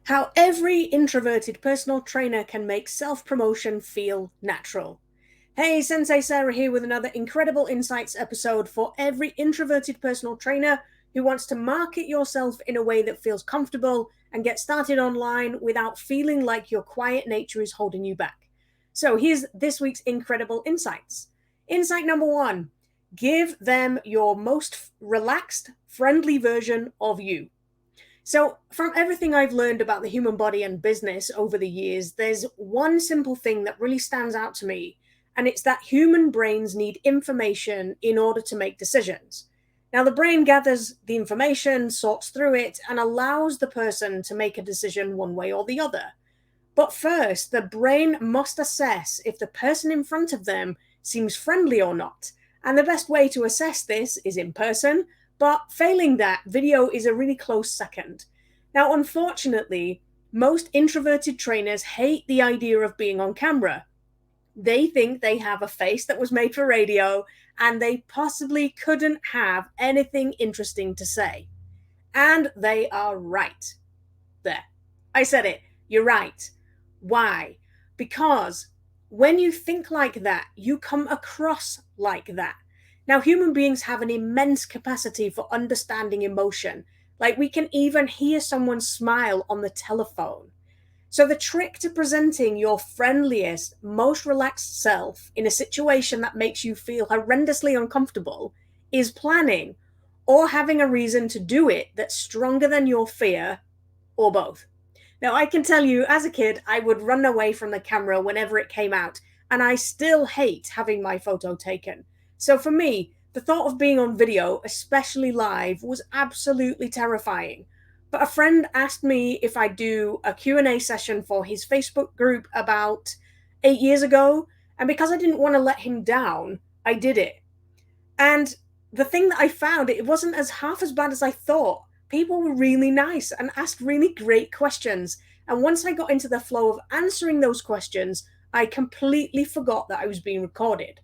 How every introverted personal trainer can make self-promotion feel natural. Hey, Sensei Sarah here with another incredible insights episode for every introverted personal trainer who wants to market yourself in a way that feels comfortable and get started online without feeling like your quiet nature is holding you back. So here's this week's incredible insights. Insight number one, give them your most relaxed, friendly version of you. So, from everything I've learned about the human body and business over the years, there's one simple thing that really stands out to me, and it's that human brains need information in order to make decisions. Now, the brain gathers the information, sorts through it, and allows the person to make a decision one way or the other. But first, the brain must assess if the person in front of them seems friendly or not. And the best way to assess this is in person, but failing that, video is a really close second. Now, unfortunately, most introverted trainers hate the idea of being on camera. They think they have a face that was made for radio, and they possibly couldn't have anything interesting to say. And they are right. There. I said it. You're right. Why? Because when you think like that, you come across like that. Now, human beings have an immense capacity for understanding emotion. Like, we can even hear someone smile on the telephone. So, the trick to presenting your friendliest, most relaxed self in a situation that makes you feel horrendously uncomfortable is planning or having a reason to do it that's stronger than your fear, or both. Now, I can tell you, as a kid, I would run away from the camera whenever it came out, and I still hate having my photo taken. So for me, the thought of being on video, especially live, was absolutely terrifying. But a friend asked me if I'd do a Q&A session for his Facebook group about 8 years ago, and because I didn't want to let him down, I did it. And the thing that I found, it wasn't as half as bad as I thought. People were really nice and asked really great questions. And once I got into the flow of answering those questions, I completely forgot that I was being recorded.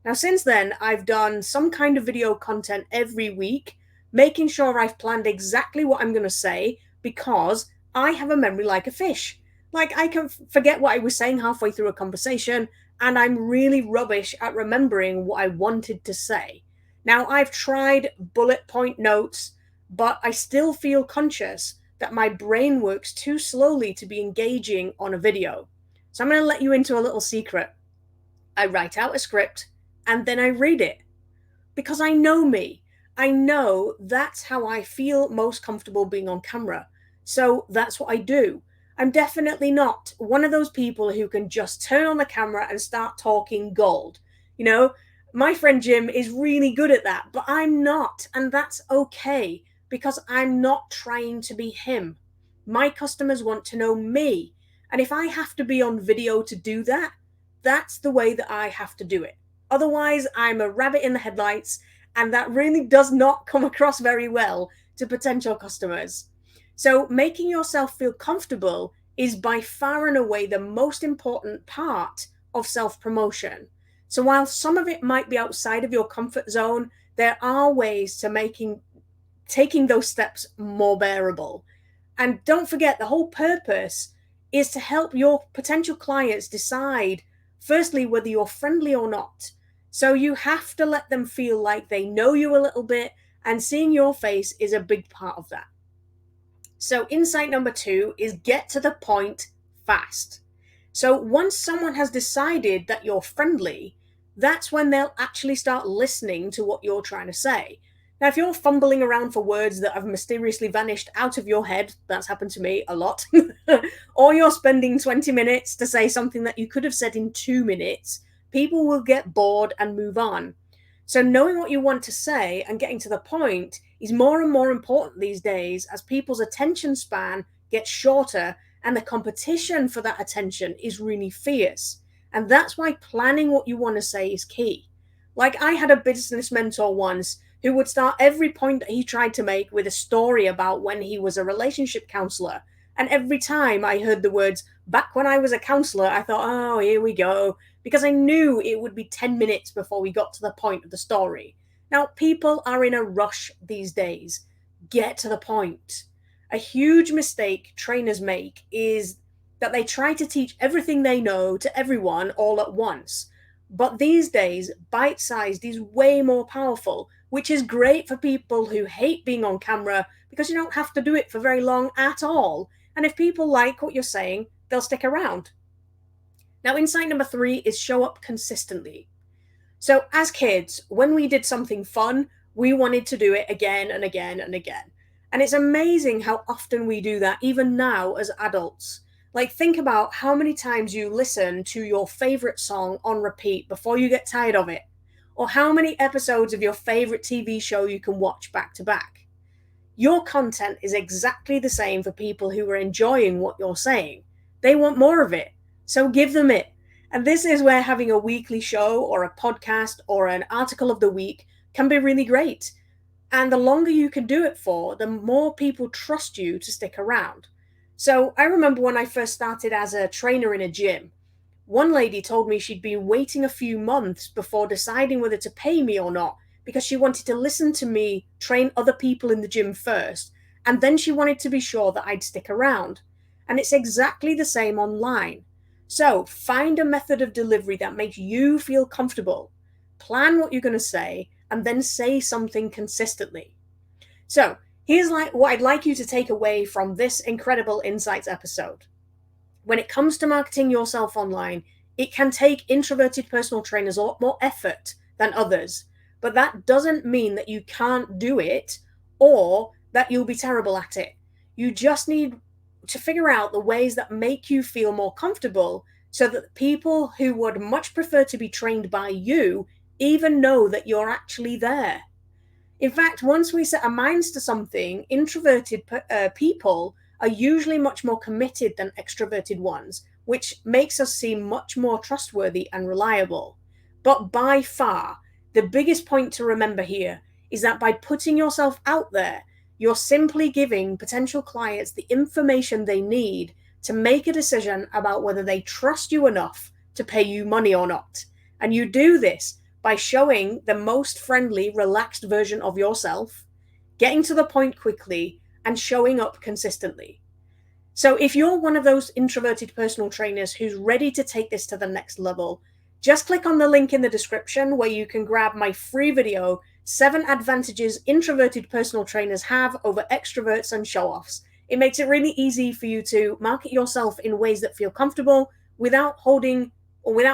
Now, since then, I've done some kind of video content every week, making sure I've planned exactly what I'm going to say because I have a memory like a fish. Like, I can forget what I was saying halfway through a conversation, and I'm really rubbish at remembering what I wanted to say. Now, I've tried bullet point notes, but I still feel conscious that my brain works too slowly to be engaging on a video. So I'm going to let you into a little secret. I write out a script and then I read it because I know me. I know that's how I feel most comfortable being on camera. So that's what I do. I'm definitely not one of those people who can just turn on the camera and start talking gold. You know, my friend Jim is really good at that, but I'm not, and that's okay because I'm not trying to be him. My customers want to know me, and if I have to be on video to do that, that's the way that I have to do it. Otherwise, I'm a rabbit in the headlights, and that really does not come across very well to potential customers. So making yourself feel comfortable is by far and away the most important part of self-promotion. So while some of it might be outside of your comfort zone, there are ways to taking those steps more bearable. And don't forget, the whole purpose is to help your potential clients decide, firstly, whether you're friendly or not. So you have to let them feel like they know you a little bit, and seeing your face is a big part of that. So insight number two is get to the point fast. So once someone has decided that you're friendly, that's when they'll actually start listening to what you're trying to say. Now, if you're fumbling around for words that have mysteriously vanished out of your head, that's happened to me a lot, or you're spending 20 minutes to say something that you could have said in 2 minutes, people will get bored and move on. So knowing what you want to say and getting to the point is more and more important these days as people's attention span gets shorter and the competition for that attention is really fierce. And that's why planning what you want to say is key. Like, I had a business mentor once who would start every point that he tried to make with a story about when he was a relationship counselor. And every time I heard the words, back when I was a counselor, I thought, oh, here we go. Because I knew it would be 10 minutes before we got to the point of the story. Now, people are in a rush these days. Get to the point. A huge mistake trainers make is that they try to teach everything they know to everyone all at once. But these days, bite sized is way more powerful, which is great for people who hate being on camera because you don't have to do it for very long at all. And if people like what you're saying, they'll stick around. Now, insight number 3 is show up consistently. So, as kids, when we did something fun, we wanted to do it again and again and again. And it's amazing how often we do that, even now as adults. Like, think about how many times you listen to your favorite song on repeat before you get tired of it, or how many episodes of your favorite TV show you can watch back to back. Your content is exactly the same for people who are enjoying what you're saying. They want more of it, so give them it. And this is where having a weekly show or a podcast or an article of the week can be really great. And the longer you can do it for, the more people trust you to stick around. So I remember when I first started as a trainer in a gym, one lady told me she'd been waiting a few months before deciding whether to pay me or not because she wanted to listen to me train other people in the gym first, and then she wanted to be sure that I'd stick around. And it's exactly the same online. So find a method of delivery that makes you feel comfortable. Plan what you're going to say, and then say something consistently. So here's what I'd like you to take away from this incredible insights episode. When it comes to marketing yourself online, it can take introverted personal trainers a lot more effort than others, but that doesn't mean that you can't do it or that you'll be terrible at it. You just need to figure out the ways that make you feel more comfortable so that people who would much prefer to be trained by you even know that you're actually there. In fact, once we set our minds to something, introverted people are usually much more committed than extroverted ones, which makes us seem much more trustworthy and reliable. But by far, the biggest point to remember here is that by putting yourself out there, you're simply giving potential clients the information they need to make a decision about whether they trust you enough to pay you money or not. And you do this by showing the most friendly, relaxed version of yourself, getting to the point quickly, and showing up consistently. So if you're one of those introverted personal trainers who's ready to take this to the next level, just click on the link in the description where you can grab my free video, 7 advantages introverted personal trainers have over extroverts and show-offs. It makes it really easy for you to market yourself in ways that feel comfortable without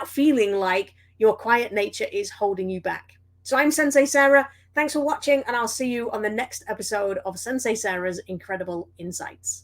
feeling like your quiet nature is holding you back. So I'm Sensei Sarah. Thanks for watching, and I'll see you on the next episode of Sensei Sarah's Incredible Insights.